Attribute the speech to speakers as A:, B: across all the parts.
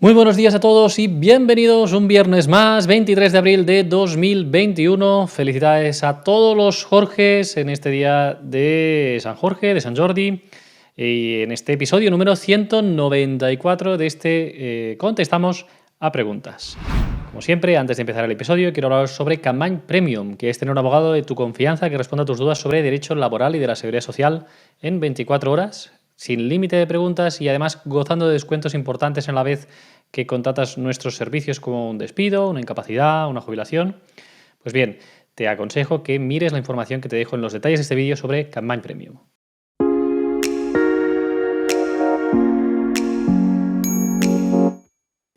A: Muy buenos días a todos y bienvenidos un viernes más, 23 de abril de 2021. Felicidades a todos los Jorges en este día de San Jorge, de San Jordi. Y en este episodio número 194 de este Contestamos a Preguntas. Como siempre, antes de empezar el episodio, quiero hablaros sobre Campaign Premium, que es tener un abogado de tu confianza que responda a tus dudas sobre derecho laboral y de la seguridad social en 24 horas, sin límite de preguntas y además gozando de descuentos importantes en la vez que contratas nuestros servicios como un despido, una incapacidad, una jubilación. Pues bien, te aconsejo que mires la información que te dejo en los detalles de este vídeo sobre Campaign Premium.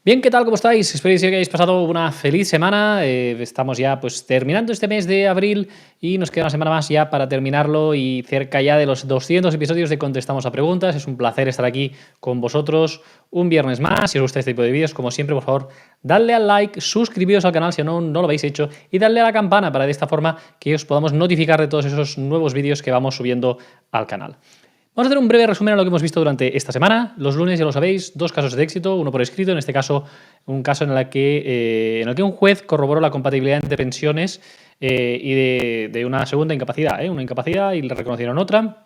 A: Bien, ¿qué tal? ¿Cómo estáis? Espero que hayáis pasado una feliz semana. Estamos ya pues terminando este mes de abril y nos queda una semana más ya para terminarlo y cerca ya de los 200 episodios de Contestamos a Preguntas. Es un placer estar aquí con vosotros un viernes más. Si os gusta este tipo de vídeos, como siempre, por favor, dadle al like, suscribíos al canal si no lo habéis hecho y dadle a la campana para de esta forma que os podamos notificar de todos esos nuevos vídeos que vamos subiendo al canal. Vamos a hacer un breve resumen a lo que hemos visto durante esta semana. Los lunes, ya lo sabéis, 2 casos de éxito, uno por escrito, en este caso un caso en el que un juez corroboró la compatibilidad entre pensiones y de una segunda incapacidad, una incapacidad y le reconocieron otra.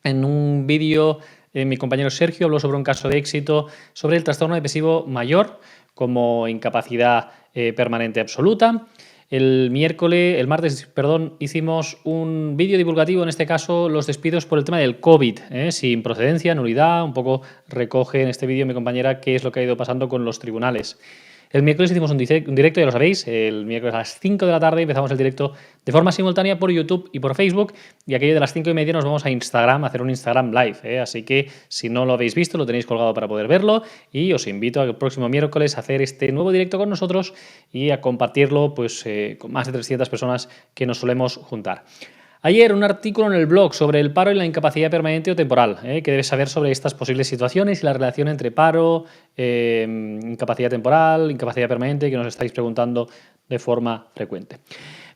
A: En un vídeo, mi compañero Sergio habló sobre un caso de éxito sobre el trastorno depresivo mayor como incapacidad permanente absoluta. El martes, hicimos un vídeo divulgativo, en este caso los despidos por el tema del COVID, sin procedencia, nulidad, un poco recoge en este vídeo mi compañera qué es lo que ha ido pasando con los tribunales. El miércoles hicimos un directo, ya lo sabéis, el miércoles a las 5 de la tarde empezamos el directo de forma simultánea por YouTube y por Facebook, y aquello de las 5:30 nos vamos a Instagram a hacer un Instagram Live, así que si no lo habéis visto lo tenéis colgado para poder verlo y os invito al próximo miércoles a hacer este nuevo directo con nosotros y a compartirlo pues, con más de 300 personas que nos solemos juntar. Ayer un artículo en el blog sobre el paro y la incapacidad permanente o temporal, que debes saber sobre estas posibles situaciones y la relación entre paro, incapacidad temporal, incapacidad permanente, que nos estáis preguntando de forma frecuente.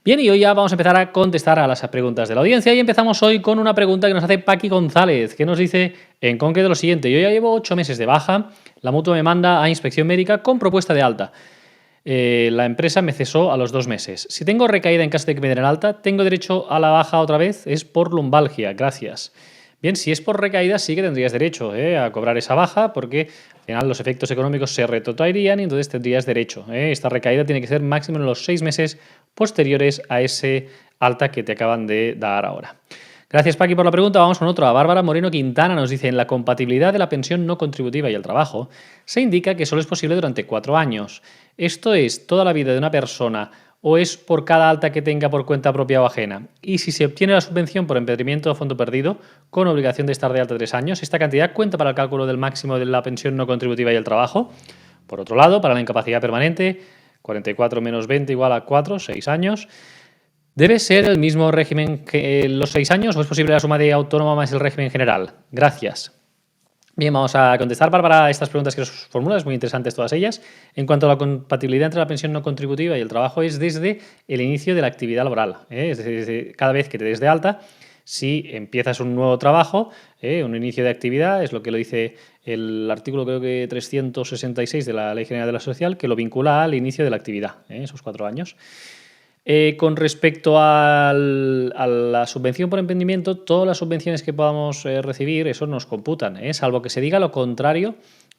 A: Bien, y hoy ya vamos a empezar a contestar a las preguntas de la audiencia y empezamos hoy con una pregunta que nos hace Paqui González, que nos dice en concreto lo siguiente: yo ya llevo 8 meses de baja, la mutua me manda a inspección médica con propuesta de alta. La empresa me cesó a los 2 meses. Si tengo recaída en caso de que me den el alta, ¿tengo derecho a la baja otra vez? Es por lumbalgia, gracias. Bien, si es por recaída sí que tendrías derecho a cobrar esa baja porque al final los efectos económicos se retrotraerían y entonces tendrías derecho. Esta recaída tiene que ser máximo en los 6 meses posteriores a ese alta que te acaban de dar ahora. Gracias, Paqui, por la pregunta. Vamos con otra. Bárbara Moreno Quintana nos dice: en la compatibilidad de la pensión no contributiva y el trabajo se indica que solo es posible durante 4 años. ¿Esto es toda la vida de una persona o es por cada alta que tenga por cuenta propia o ajena? Y si se obtiene la subvención por empedramiento o fondo perdido, con obligación de estar de alta 3 años, ¿esta cantidad cuenta para el cálculo del máximo de la pensión no contributiva y el trabajo? Por otro lado, para la incapacidad permanente, 44 menos 20 igual a 4, 6 años. ¿Debe ser el mismo régimen que los 6 años o es posible la suma de autónoma más el régimen general? Gracias. Bien, vamos a contestar, Bárbara, estas preguntas que nos formulas, muy interesantes todas ellas. En cuanto a la compatibilidad entre la pensión no contributiva y el trabajo, es desde el inicio de la actividad laboral. Es decir, desde cada vez que te des de alta, si empiezas un nuevo trabajo, un inicio de actividad, es lo que lo dice el artículo creo que 366 de la Ley General de la Social, que lo vincula al inicio de la actividad, esos 4 años. Con respecto a la subvención por emprendimiento, todas las subvenciones que podamos recibir, eso nos computan, salvo que se diga lo contrario,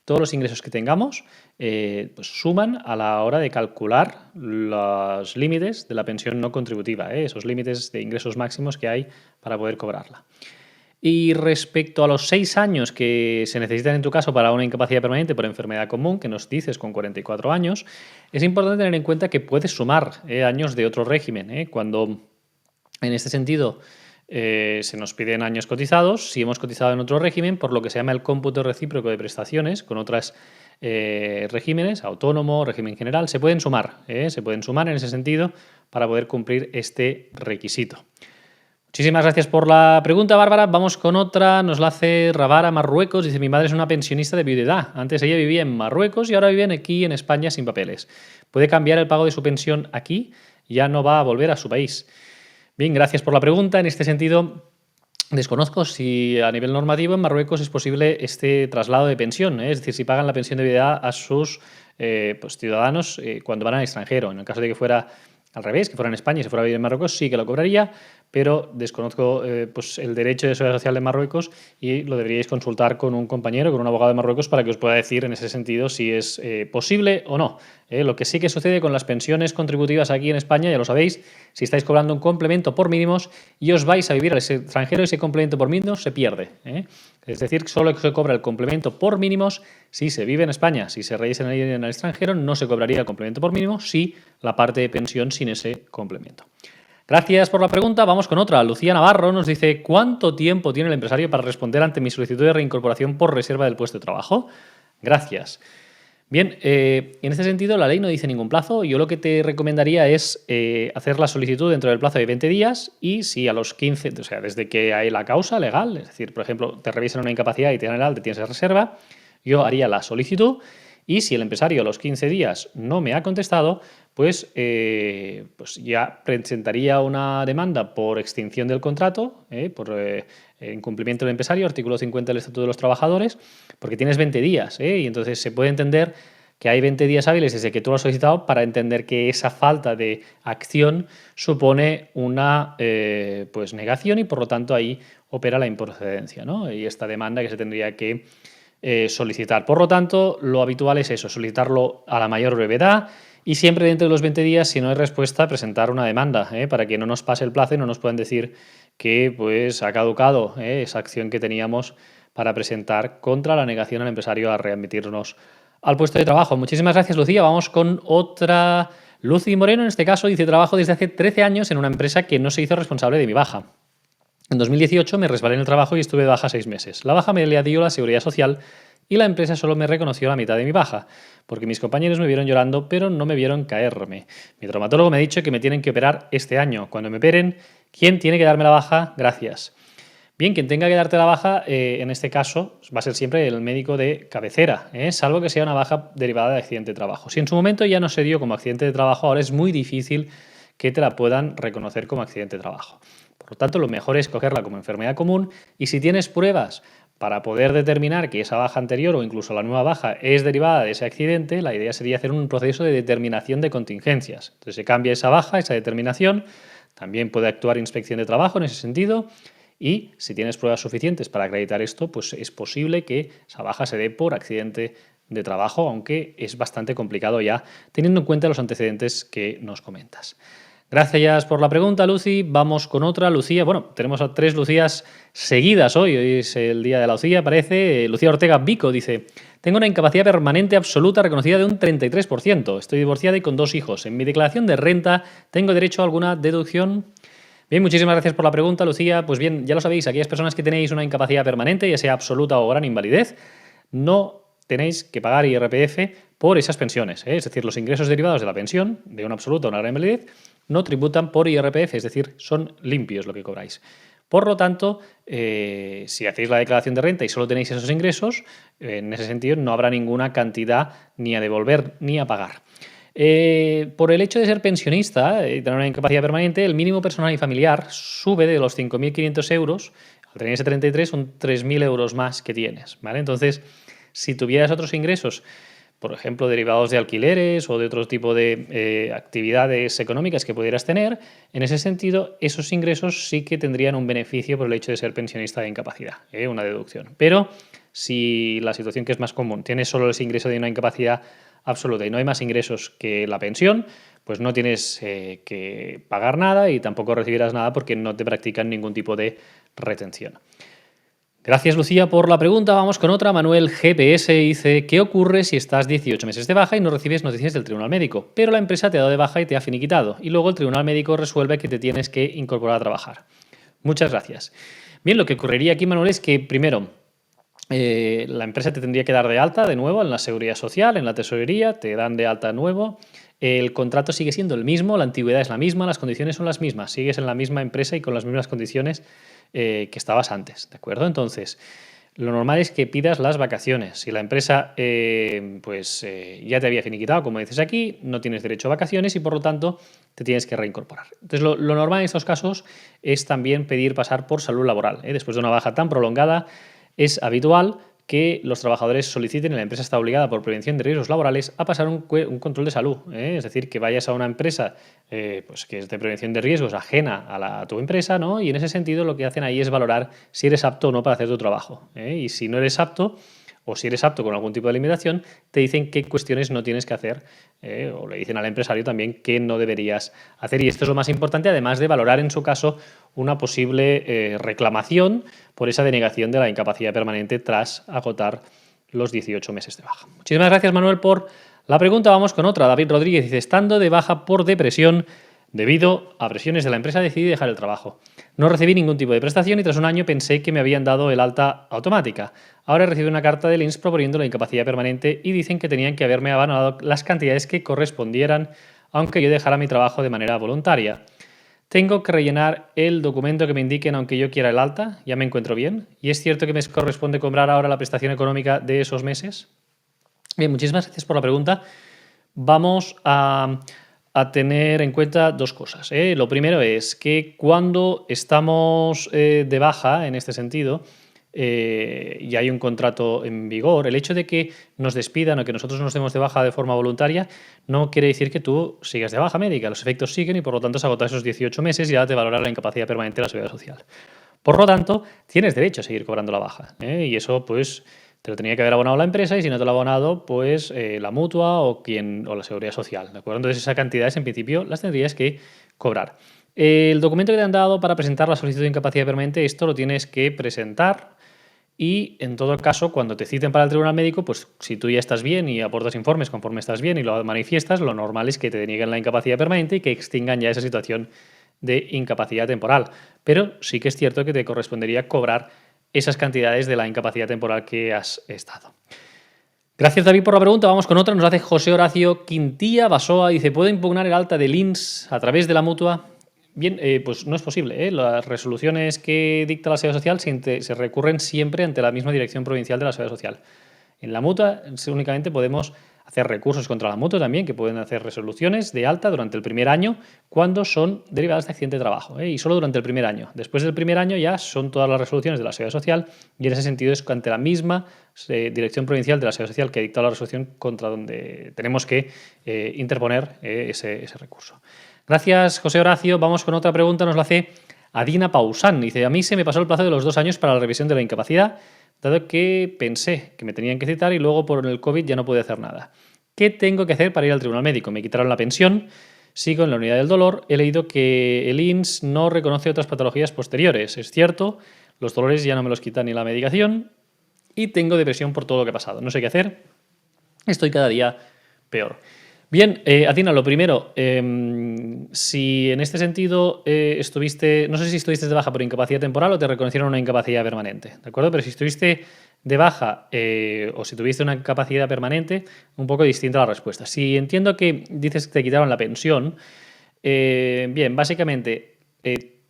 A: todos los ingresos que tengamos pues suman a la hora de calcular los límites de la pensión no contributiva, esos límites de ingresos máximos que hay para poder cobrarla. Y respecto a los 6 años que se necesitan en tu caso para una incapacidad permanente por enfermedad común, que nos dices con 44 años, es importante tener en cuenta que puedes sumar años de otro régimen. Cuando en este sentido se nos piden años cotizados, si hemos cotizado en otro régimen, por lo que se llama el cómputo recíproco de prestaciones con otros regímenes, autónomo, régimen general, se pueden sumar en ese sentido para poder cumplir este requisito. Muchísimas gracias por la pregunta, Bárbara. Vamos con otra. Nos la hace Rabara Marruecos. Dice: mi madre es una pensionista de viudedad. Antes ella vivía en Marruecos y ahora vive aquí en España sin papeles. ¿Puede cambiar el pago de su pensión aquí? Ya no va a volver a su país. Bien, gracias por la pregunta. En este sentido, Desconozco si a nivel normativo en Marruecos es posible este traslado de pensión, ¿eh? Es decir, si pagan la pensión de viudedad a sus pues, ciudadanos cuando van al extranjero. En el caso de que fuera al revés, que fuera en España y se fuera a vivir en Marruecos, sí que lo cobraría, pero desconozco pues, el derecho de seguridad social de Marruecos y lo deberíais consultar con un compañero, con un abogado de Marruecos, para que os pueda decir en ese sentido si es posible o no. Lo que sí que sucede con las pensiones contributivas aquí en España, ya lo sabéis, si estáis cobrando un complemento por mínimos y os vais a vivir al extranjero, ese complemento por mínimos se pierde. Es decir, solo se cobra el complemento por mínimos si se vive en España. Si se reside en el extranjero, no se cobraría el complemento por mínimos, si la parte de pensión sin ese complemento. Gracias por la pregunta. Vamos con otra. Lucía Navarro nos dice: ¿cuánto tiempo tiene el empresario para responder ante mi solicitud de reincorporación por reserva del puesto de trabajo? Gracias. Bien, en este sentido la ley no dice ningún plazo. Yo lo que te recomendaría es hacer la solicitud dentro del plazo de 20 días y si a los 15, o sea, desde que hay la causa legal, es decir, por ejemplo, te revisan una incapacidad y te dan el alta, tienes reserva, yo haría la solicitud y si el empresario a los 15 días no me ha contestado, pues ya presentaría una demanda por extinción del contrato, por incumplimiento del empresario, artículo 50 del Estatuto de los Trabajadores, porque tienes 20 días, y entonces se puede entender que hay 20 días hábiles desde que tú lo has solicitado para entender que esa falta de acción supone una pues negación y por lo tanto ahí opera la improcedencia, ¿no? Y esta demanda que se tendría que solicitar. Por lo tanto, lo habitual es eso, solicitarlo a la mayor brevedad y siempre dentro de los 20 días, si no hay respuesta, presentar una demanda, para que no nos pase el plazo y no nos puedan decir que pues, ha caducado esa acción que teníamos para presentar contra la negación al empresario a readmitirnos al puesto de trabajo. Muchísimas gracias, Lucía. Vamos con otra. Lucy Moreno, en este caso, dice: trabajo desde hace 13 años en una empresa que no se hizo responsable de mi baja. En 2018 me resbalé en el trabajo y estuve de baja 6 meses. La baja me la dio la Seguridad Social y la empresa solo me reconoció la mitad de mi baja, porque mis compañeros me vieron llorando, pero no me vieron caerme. Mi traumatólogo me ha dicho que me tienen que operar este año. Cuando me operen, ¿quién tiene que darme la baja? Gracias. Bien, quien tenga que darte la baja, en este caso, va a ser siempre el médico de cabecera, salvo que sea una baja derivada de accidente de trabajo. Si en su momento ya no se dio como accidente de trabajo, ahora es muy difícil que te la puedan reconocer como accidente de trabajo. Por lo tanto, lo mejor es cogerla como enfermedad común y si tienes pruebas para poder determinar que esa baja anterior o incluso la nueva baja es derivada de ese accidente, la idea sería hacer un proceso de determinación de contingencias. Entonces se cambia esa baja, esa determinación, también puede actuar inspección de trabajo en ese sentido y si tienes pruebas suficientes para acreditar esto, pues es posible que esa baja se dé por accidente de trabajo, aunque es bastante complicado ya teniendo en cuenta los antecedentes que nos comentas. Gracias por la pregunta, Lucy. Vamos con otra. Lucía, bueno, tenemos a 3 Lucías seguidas hoy. Hoy es el día de la Lucía, parece. Lucía Ortega Vico dice: tengo una incapacidad permanente absoluta reconocida de un 33%. Estoy divorciada y con 2 hijos. En mi declaración de renta, ¿tengo derecho a alguna deducción? Bien, muchísimas gracias por la pregunta, Lucía. Pues bien, ya lo sabéis, aquellas personas que tenéis una incapacidad permanente, ya sea absoluta o gran invalidez, no tenéis que pagar IRPF por esas pensiones. Es decir, los ingresos derivados de la pensión, de una absoluta o una gran invalidez, no tributan por IRPF, es decir, son limpios lo que cobráis. Por lo tanto, si hacéis la declaración de renta y solo tenéis esos ingresos, en ese sentido no habrá ninguna cantidad ni a devolver ni a pagar. Por el hecho de ser pensionista y tener una incapacidad permanente, el mínimo personal y familiar sube de los 5.500 euros, al tener ese 33 son 3.000 euros más que tienes, ¿vale? Entonces, si tuvieras otros ingresos, por ejemplo, derivados de alquileres o de otro tipo de actividades económicas que pudieras tener, en ese sentido, esos ingresos sí que tendrían un beneficio por el hecho de ser pensionista de incapacidad, una deducción. Pero si la situación que es más común, tienes solo ese ingreso de una incapacidad absoluta y no hay más ingresos que la pensión, pues no tienes que pagar nada y tampoco recibirás nada porque no te practican ningún tipo de retención. Gracias, Lucía, por la pregunta. Vamos con otra. Manuel GPS dice: ¿qué ocurre si estás 18 meses de baja y no recibes noticias del tribunal médico, pero la empresa te ha dado de baja y te ha finiquitado y luego el tribunal médico resuelve que te tienes que incorporar a trabajar? Muchas gracias. Bien, lo que ocurriría aquí, Manuel, es que primero la empresa te tendría que dar de alta de nuevo en la Seguridad Social, en la Tesorería, te dan de alta de nuevo. El contrato sigue siendo el mismo, la antigüedad es la misma, las condiciones son las mismas, sigues en la misma empresa y con las mismas condiciones que estabas antes, ¿de acuerdo? Entonces, lo normal es que pidas las vacaciones. Si la empresa ya te había finiquitado, como dices aquí, no tienes derecho a vacaciones y por lo tanto te tienes que reincorporar. Entonces, lo normal en estos casos es también pedir pasar por salud laboral. Después de una baja tan prolongada, es habitual que los trabajadores soliciten y la empresa está obligada por prevención de riesgos laborales a pasar un control de salud. Es decir, que vayas a una empresa pues que es de prevención de riesgos ajena a tu empresa, ¿no? Y en ese sentido lo que hacen ahí es valorar si eres apto o no para hacer tu trabajo. Y si no eres apto, o si eres apto con algún tipo de limitación, te dicen qué cuestiones no tienes que hacer, o le dicen al empresario también qué no deberías hacer. Y esto es lo más importante, además de valorar en su caso una posible reclamación por esa denegación de la incapacidad permanente tras agotar los 18 meses de baja. Muchísimas gracias, Manuel, por la pregunta. Vamos con otra. David Rodríguez dice, estando de baja por depresión, debido a presiones de la empresa, decidí dejar el trabajo. No recibí ningún tipo de prestación y tras un año pensé que me habían dado el alta automática. Ahora he recibido una carta del INSS proponiendo la incapacidad permanente y dicen que tenían que haberme abonado las cantidades que correspondieran, aunque yo dejara mi trabajo de manera voluntaria. Tengo que rellenar el documento que me indiquen aunque yo quiera el alta, ya me encuentro bien. ¿Y es cierto que me corresponde cobrar ahora la prestación económica de esos meses? Bien, muchísimas gracias por la pregunta. Vamos a tener en cuenta dos cosas. Lo primero es que cuando estamos de baja, en este sentido, y hay un contrato en vigor, el hecho de que nos despidan o que nosotros nos demos de baja de forma voluntaria no quiere decir que tú sigas de baja médica. Los efectos siguen y por lo tanto se agotan esos 18 meses y ya te valora la incapacidad permanente de la Seguridad Social. Por lo tanto, tienes derecho a seguir cobrando la baja. Y eso, pues, te lo tenía que haber abonado la empresa y si no te lo ha abonado, pues la mutua o la Seguridad Social. ¿De acuerdo? Entonces, esas cantidades, en principio, las tendrías que cobrar. El documento que te han dado para presentar la solicitud de incapacidad permanente, esto lo tienes que presentar y, en todo caso, cuando te citen para el tribunal médico, pues si tú ya estás bien y aportas informes conforme estás bien y lo manifiestas, lo normal es que te denieguen la incapacidad permanente y que extingan ya esa situación de incapacidad temporal. Pero sí que es cierto que te correspondería cobrar esas cantidades de la incapacidad temporal que has estado. Gracias, David, por la pregunta. Vamos con otra. Nos hace José Horacio Quintilla Basoa. Dice, ¿puedo impugnar el alta del INSS a través de la mutua? Bien, pues no es posible. Las resoluciones que dicta la Seguridad Social se recurren siempre ante la misma Dirección Provincial de la Seguridad Social. En la mutua únicamente podemos hacer recursos contra la mutua también, que pueden hacer resoluciones de alta durante el primer año cuando son derivadas de accidente de trabajo, y solo durante el primer año. Después del primer año ya son todas las resoluciones de la Seguridad Social y en ese sentido es ante la misma Dirección Provincial de la Seguridad Social que dicta la resolución contra donde tenemos que interponer ese recurso. Gracias, José Horacio. Vamos con otra pregunta, nos la hace Adina Pausan. Dice, a mí se me pasó el plazo de los 2 años para la revisión de la incapacidad, dado que pensé que me tenían que citar y luego por el COVID ya no pude hacer nada. ¿Qué tengo que hacer para ir al tribunal médico? Me quitaron la pensión, sigo en la unidad del dolor, he leído que el INSS no reconoce otras patologías posteriores. Es cierto, los dolores ya no me los quita ni la medicación y tengo depresión por todo lo que ha pasado. No sé qué hacer, estoy cada día peor. Bien, Adina, lo primero, si en este sentido estuviste, no sé si estuviste de baja por incapacidad temporal o te reconocieron una incapacidad permanente, ¿de acuerdo? Pero si estuviste de baja o si tuviste una incapacidad permanente, un poco distinta la respuesta. Si entiendo que dices que te quitaron la pensión, bien, básicamente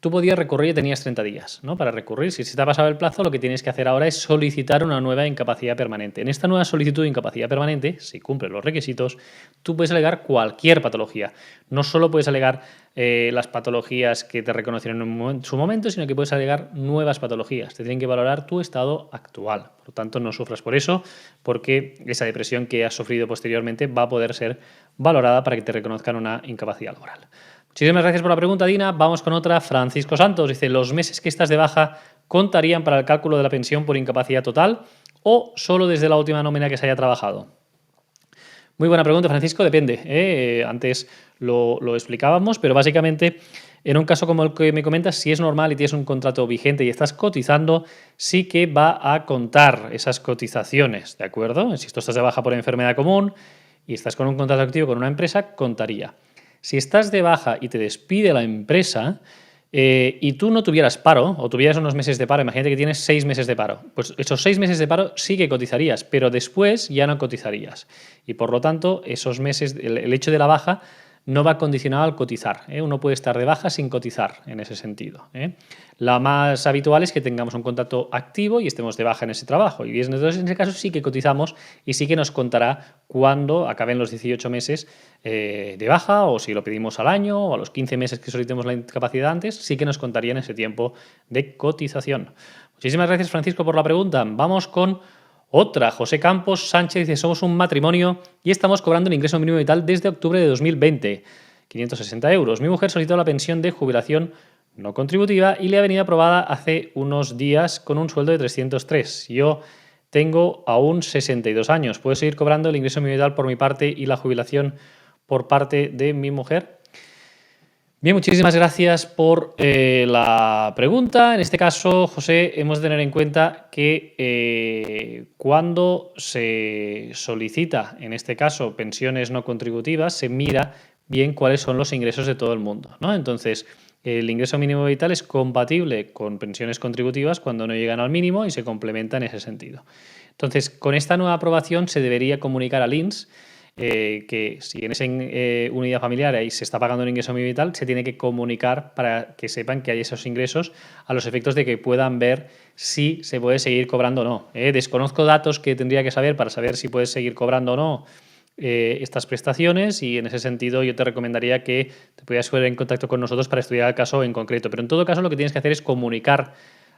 A: tú podías recurrir y tenías 30 días, ¿no? Para recurrir. Si se te ha pasado el plazo, lo que tienes que hacer ahora es solicitar una nueva incapacidad permanente. En esta nueva solicitud de incapacidad permanente, si cumples los requisitos, tú puedes alegar cualquier patología. No solo puedes alegar las patologías que te reconocieron en su momento, sino que puedes alegar nuevas patologías. Te tienen que valorar tu estado actual. Por lo tanto, no sufras por eso, porque esa depresión que has sufrido posteriormente va a poder ser valorada para que te reconozcan una incapacidad laboral. Muchísimas gracias por la pregunta, Dina. Vamos con otra. Francisco Santos dice, ¿los meses que estás de baja contarían para el cálculo de la pensión por incapacidad total o solo desde la última nómina que se haya trabajado? Muy buena pregunta, Francisco. Depende. Antes lo explicábamos, pero básicamente en un caso como el que me comentas, si es normal y tienes un contrato vigente y estás cotizando, sí que va a contar esas cotizaciones, ¿de acuerdo? Si tú estás de baja por enfermedad común y estás con un contrato activo con una empresa, contaría. Si estás de baja y te despide la empresa y tú no tuvieras paro o tuvieras unos meses de paro, imagínate que tienes 6 meses de paro, pues esos 6 meses de paro sí que cotizarías, pero después ya no cotizarías. Y por lo tanto, esos meses, el hecho de la baja no va condicionado al cotizar. Uno puede estar de baja sin cotizar en ese sentido. La más habitual es que tengamos un contrato activo y estemos de baja en ese trabajo. Y entonces en ese caso sí que cotizamos y sí que nos contará cuando acaben los 18 meses de baja, o si lo pedimos al año o a los 15 meses que solicitemos la incapacidad antes, sí que nos contaría en ese tiempo de cotización. Muchísimas gracias, Francisco, por la pregunta. Vamos con otra. José Campos Sánchez dice: somos un matrimonio y estamos cobrando el ingreso mínimo vital desde octubre de 2020, 560 euros. Mi mujer solicitó la pensión de jubilación no contributiva y le ha venido aprobada hace unos días con un sueldo de 303. Yo tengo aún 62 años. ¿Puedo seguir cobrando el ingreso mínimo vital por mi parte y la jubilación por parte de mi mujer? Bien, muchísimas gracias por la pregunta. En este caso, José, hemos de tener en cuenta que cuando se solicita, en este caso, pensiones no contributivas, se mira bien cuáles son los ingresos de todo el mundo, ¿no? Entonces, el ingreso mínimo vital es compatible con pensiones contributivas cuando no llegan al mínimo y se complementa en ese sentido. Entonces, con esta nueva aprobación se debería comunicar al INS que si en esa unidad familiar ahí se está pagando un ingreso mínimo vital, se tiene que comunicar para que sepan que hay esos ingresos, a los efectos de que puedan ver si se puede seguir cobrando o no. Desconozco datos que tendría que saber para saber si puedes seguir cobrando o no estas prestaciones, y en ese sentido yo te recomendaría que te pudieras poner en contacto con nosotros para estudiar el caso en concreto. Pero en todo caso lo que tienes que hacer es comunicar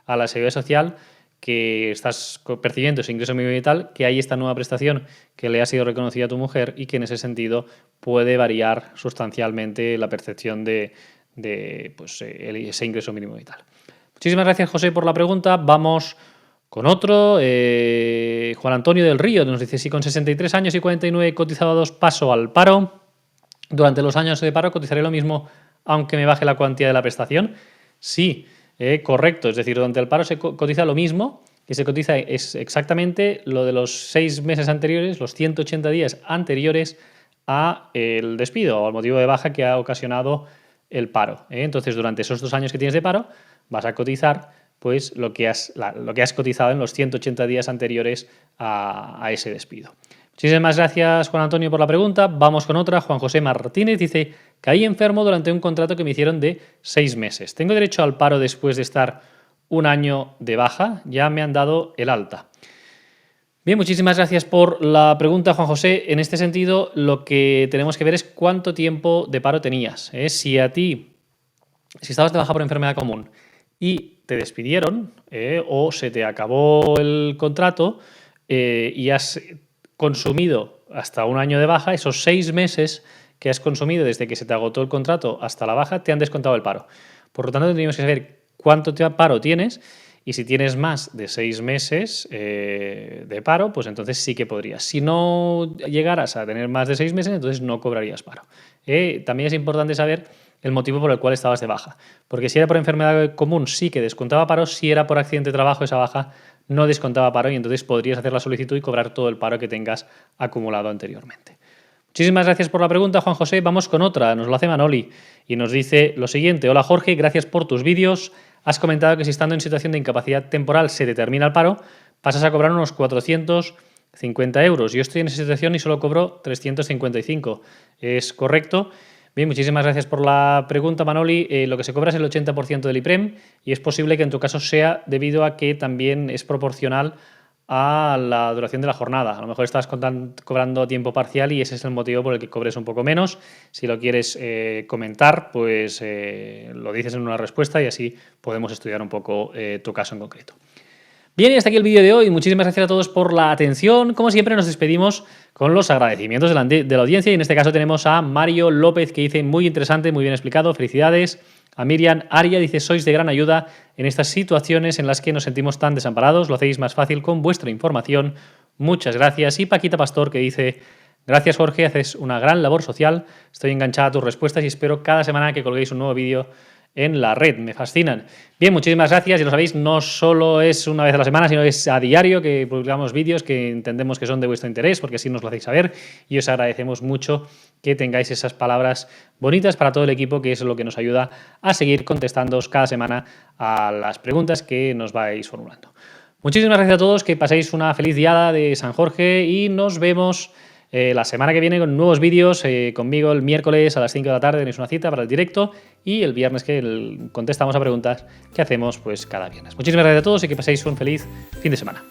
A: a la Seguridad Social que estás percibiendo ese ingreso mínimo vital, que hay esta nueva prestación que le ha sido reconocida a tu mujer y que en ese sentido puede variar sustancialmente la percepción de ese ingreso mínimo vital. Muchísimas gracias, José, por la pregunta. Vamos con otro. Juan Antonio del Río nos dice: si con 63 años y 49 cotizado a 2 paso al paro, durante los años de paro cotizaré lo mismo aunque me baje la cuantía de la prestación. Sí, correcto. Es decir, durante el paro se cotiza lo mismo, que se cotiza es exactamente lo de los 6 meses anteriores, los 180 días anteriores a el despido o al motivo de baja que ha ocasionado el paro. Entonces, durante esos 2 años que tienes de paro, vas a cotizar pues lo que has cotizado en los 180 días anteriores a ese despido. Muchísimas gracias, Juan Antonio, por la pregunta. Vamos con otra. Juan José Martínez dice: caí enfermo durante un contrato que me hicieron de 6 meses. ¿Tengo derecho al paro después de estar un año de baja? Ya me han dado el alta. Bien, muchísimas gracias por la pregunta, Juan José. En este sentido, lo que tenemos que ver es cuánto tiempo de paro tenías. Si estabas de baja por enfermedad común y te despidieron o se te acabó el contrato y has consumido hasta un año de baja, esos 6 meses que has consumido desde que se te agotó el contrato hasta la baja te han descontado el paro. Por lo tanto, tendríamos que saber cuánto paro tienes, y si tienes más de 6 meses de paro, pues entonces sí que podrías. Si no llegaras a tener más de 6 meses, entonces no cobrarías paro. También es importante saber el motivo por el cual estabas de baja. Porque si era por enfermedad común, sí que descontaba paro. Si era por accidente de trabajo, esa baja no descontaba paro, y entonces podrías hacer la solicitud y cobrar todo el paro que tengas acumulado anteriormente. Muchísimas gracias por la pregunta, Juan José. Vamos con otra. Nos lo hace Manoli y nos dice lo siguiente: hola Jorge, gracias por tus vídeos. Has comentado que si estando en situación de incapacidad temporal se determina el paro, pasas a cobrar unos 450 euros. Yo estoy en esa situación y solo cobro 355. ¿Es correcto? Bien, muchísimas gracias por la pregunta, Manoli. Lo que se cobra es el 80% del IPREM, y es posible que en tu caso sea debido a que también es proporcional a la duración de la jornada. A lo mejor estás cobrando a tiempo parcial y ese es el motivo por el que cobres un poco menos. Si lo quieres comentar, pues lo dices en una respuesta y así podemos estudiar un poco tu caso en concreto. Bien, y hasta aquí el vídeo de hoy. Muchísimas gracias a todos por la atención. Como siempre, nos despedimos con los agradecimientos de la audiencia, y en este caso tenemos a Mario López, que dice: muy interesante, muy bien explicado, felicidades. A Miriam Aria dice: sois de gran ayuda en estas situaciones en las que nos sentimos tan desamparados, lo hacéis más fácil con vuestra información. Muchas gracias. Y Paquita Pastor, que dice: gracias Jorge, haces una gran labor social, estoy enganchada a tus respuestas y espero cada semana que colguéis un nuevo vídeo en la red, me fascinan. Bien, muchísimas gracias. Y lo sabéis, no solo es una vez a la semana, sino es a diario que publicamos vídeos que entendemos que son de vuestro interés, porque así nos lo hacéis saber, y os agradecemos mucho que tengáis esas palabras bonitas para todo el equipo, que es lo que nos ayuda a seguir contestándoos cada semana a las preguntas que nos vais formulando. Muchísimas gracias a todos, que paséis una feliz diada de San Jorge y nos vemos la semana que viene con nuevos vídeos. Conmigo el miércoles a las 5 de la tarde tenéis una cita para el directo y el viernes que contestamos a preguntas que hacemos pues cada viernes. Muchísimas gracias a todos y que paséis un feliz fin de semana.